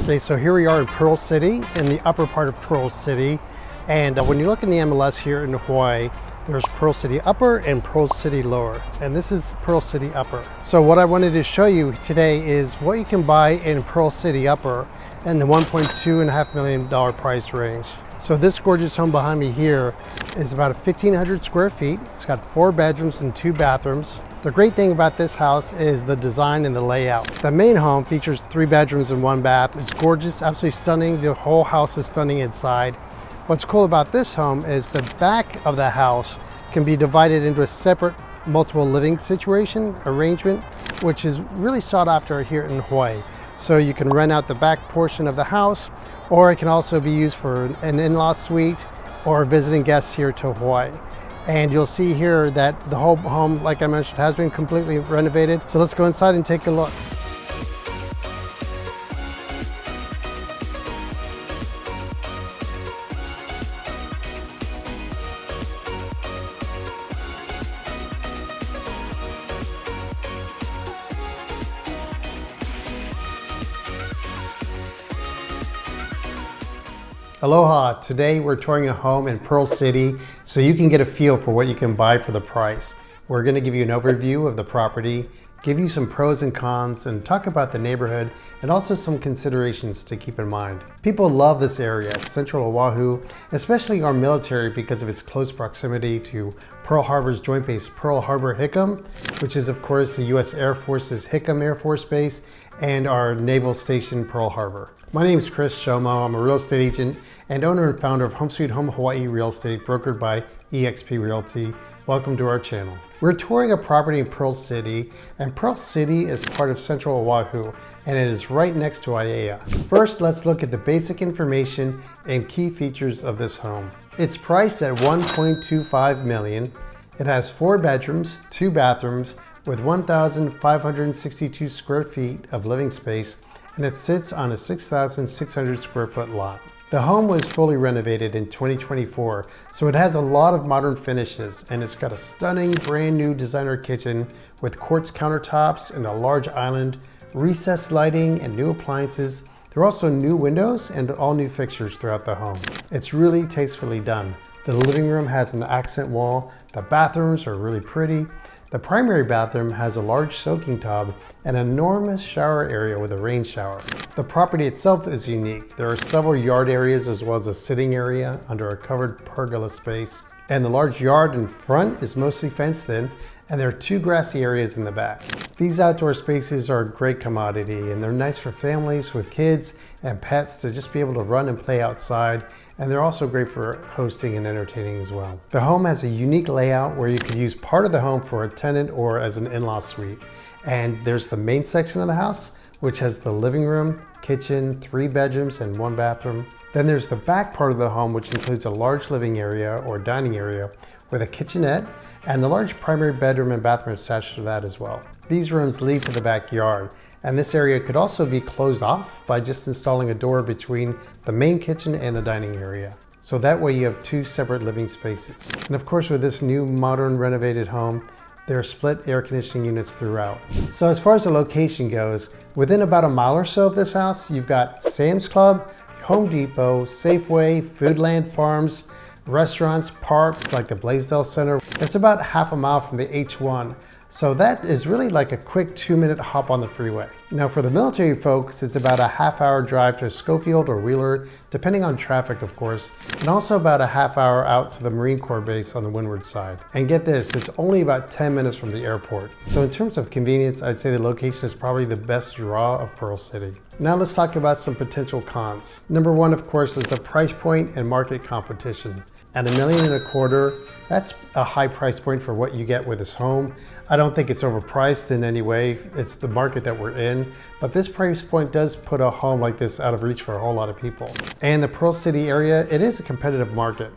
Okay, so here we are in Pearl City, in the upper part of Pearl City. And when you look in the MLS here in Hawaii, there's Pearl City Upper and Pearl City Lower. And this is Pearl City Upper. So what I wanted to show you today is what you can buy in Pearl City Upper in the $1.2.5 million price range. So this gorgeous home behind me here is about 1,500 square feet. It's got 4 bedrooms and 2 bathrooms. The great thing about this house is the design and the layout. The main home features 3 bedrooms and 1 bath. It's gorgeous, absolutely stunning. The whole house is stunning inside. What's cool about this home is the back of the house can be divided into a separate multiple living situation arrangement, which is really sought after here in Hawaii. So you can rent out the back portion of the house, or it can also be used for an in-law suite or visiting guests here to Hawaii. And you'll see here that the whole home, like I mentioned, has been completely renovated. So let's go inside and take a look. Aloha, today we're touring a home in Pearl City so you can get a feel for what you can buy for the price. We're going to give you an overview of the property, give you some pros and cons, and talk about the neighborhood and also some considerations to keep in mind. People love this area, Central Oahu, especially our military because of its close proximity to Pearl Harbor's Joint Base Pearl Harbor Hickam, which is of course the U.S. Air Force's Hickam Air Force Base, and our naval station Pearl Harbor. My name is Chris Shomo. I'm a real estate agent and owner and founder of Home Sweet Home Hawaii Real Estate, brokered by eXp Realty. Welcome to our channel. We're touring a property in Pearl City, and Pearl City is part of Central Oahu, and it is right next to Aiea. First, let's look at the basic information and key features of this home. It's priced at $1.25 million. It has 4 bedrooms, 2 bathrooms, with 1,562 square feet of living space, and it sits on a 6,600 square foot lot. The home was fully renovated in 2024, so it has a lot of modern finishes, and it's got a stunning brand new designer kitchen with quartz countertops and a large island, recessed lighting, and new appliances. There are also new windows and all new fixtures throughout the home. It's really tastefully done. The living room has an accent wall. The bathrooms are really pretty. The primary bathroom has a large soaking tub and an enormous shower area with a rain shower. The property itself is unique. There are several yard areas as well as a sitting area under a covered pergola space. And the large yard in front is mostly fenced in, and there are 2 grassy areas in the back. These outdoor spaces are a great commodity, and they're nice for families with kids and pets to just be able to run and play outside, and they're also great for hosting and entertaining as well. The home has a unique layout where you could use part of the home for a tenant or as an in-law suite. And there's the main section of the house, which has the living room, kitchen, 3 bedrooms, and 1 bathroom. Then there's the back part of the home, which includes a large living area or dining area with a kitchenette and the large primary bedroom and bathroom attached to that as well. These rooms lead to the backyard, and this area could also be closed off by just installing a door between the main kitchen and the dining area. So that way you have 2 separate living spaces. And of course, with this new modern renovated home, there are split air conditioning units throughout. So as far as the location goes, within about a mile or so of this house, you've got Sam's Club, Home Depot, Safeway, Foodland Farms, restaurants, parks like the Blaisdell Center. It's about half a mile from the H1. So that is really like a quick 2-minute hop on the freeway. Now for the military folks, it's about a half-hour drive to Schofield or Wheeler, depending on traffic of course, and also about a half-hour out to the Marine Corps base on the windward side. And get this, it's only about 10 minutes from the airport. So in terms of convenience, I'd say the location is probably the best draw of Pearl City. Now let's talk about some potential cons. Number 1, of course, is the price point and market competition. At $1.25 million, that's a high price point for what you get with this home. I don't think it's overpriced in any way. It's the market that we're in, but this price point does put a home like this out of reach for a whole lot of people. And the Pearl City area, it is a competitive market.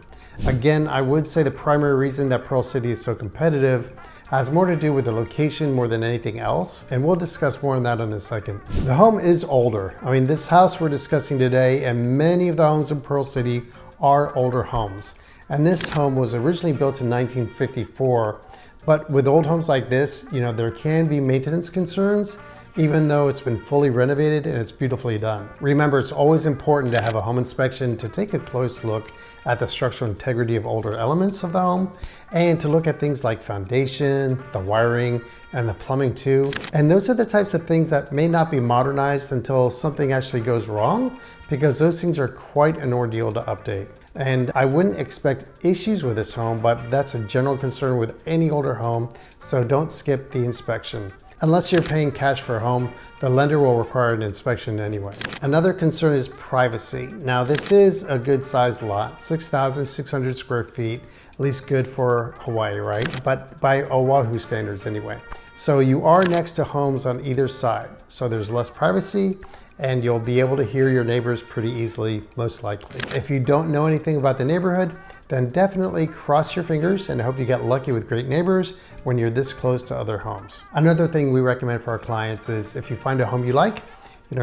Again, I would say the primary reason that Pearl City is so competitive has more to do with the location more than anything else, and we'll discuss more on that in a second. The home is older. I mean, this house we're discussing today and many of the homes in Pearl City are older homes. And this home was originally built in 1954, but with old homes like this, there can be maintenance concerns even though it's been fully renovated and it's beautifully done. Remember, it's always important to have a home inspection to take a close look at the structural integrity of older elements of the home and to look at things like foundation, the wiring, and the plumbing too. And those are the types of things that may not be modernized until something actually goes wrong, because those things are quite an ordeal to update. And I wouldn't expect issues with this home, but that's a general concern with any older home, so don't skip the inspection. Unless you're paying cash for a home, the lender will require an inspection anyway. Another concern is privacy. Now, this is a good sized lot, 6,600 square feet, at least good for Hawaii, right? But by Oahu standards anyway. So you are next to homes on either side, so there's less privacy, and you'll be able to hear your neighbors pretty easily, most likely. If you don't know anything about the neighborhood, then definitely cross your fingers and hope you get lucky with great neighbors when you're this close to other homes. Another thing we recommend for our clients is if you find a home you like,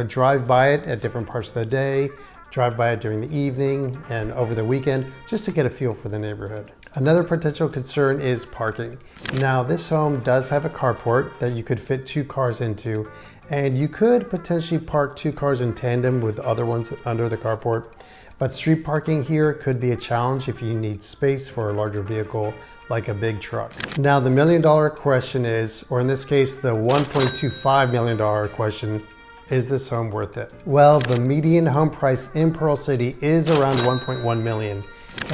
drive by it at different parts of the day, drive by it during the evening and over the weekend, just to get a feel for the neighborhood. Another potential concern is parking. Now, this home does have a carport that you could fit 2 cars into, and you could potentially park 2 cars in tandem with other ones under the carport. But street parking here could be a challenge if you need space for a larger vehicle like a big truck. Now, the $1 million question is, or in this case, the $1.25 million question, is this home worth it? Well, the median home price in Pearl City is around $1.1 million.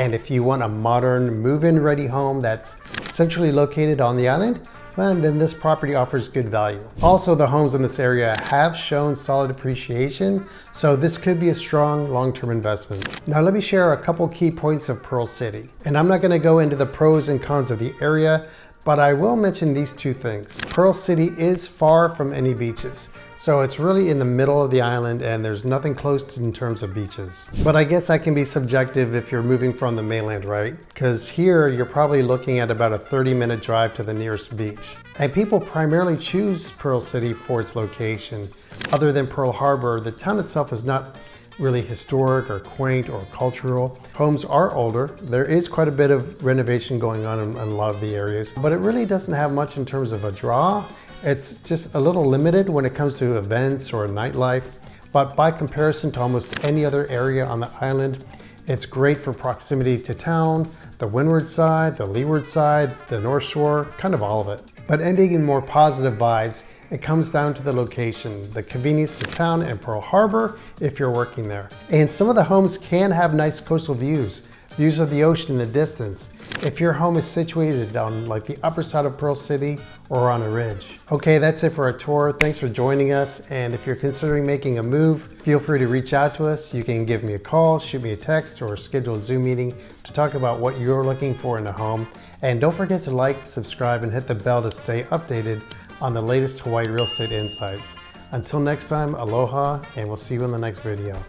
And if you want a modern move-in ready home that's centrally located on the island, well, then this property offers good value. Also, the homes in this area have shown solid appreciation, so this could be a strong long-term investment. Now, let me share a couple key points of Pearl City. And I'm not gonna go into the pros and cons of the area, but I will mention these 2 things. Pearl City is far from any beaches, so it's really in the middle of the island and there's nothing close in terms of beaches. But I guess that can be subjective if you're moving from the mainland, right? Because here you're probably looking at about a 30-minute drive to the nearest beach. And people primarily choose Pearl City for its location. Other than Pearl Harbor, the town itself is not really historic or quaint or cultural. Homes are older. There is quite a bit of renovation going on in a lot of the areas, but it really doesn't have much in terms of a draw. It's just a little limited when it comes to events or nightlife, but by comparison to almost any other area on the island, it's great for proximity to town, the windward side, the leeward side, the north shore, kind of all of it. But ending in more positive vibes, it comes down to the location, the convenience to town and Pearl Harbor if you're working there. And some of the homes can have nice coastal views of the ocean in the distance, if your home is situated on like the upper side of Pearl City or on a ridge. Okay, that's it for our tour. Thanks for joining us. And if you're considering making a move, feel free to reach out to us. You can give me a call, shoot me a text, or schedule a Zoom meeting to talk about what you're looking for in a home. And don't forget to like, subscribe, and hit the bell to stay updated on the latest Hawaii real estate insights. Until next time, aloha, and we'll see you in the next video.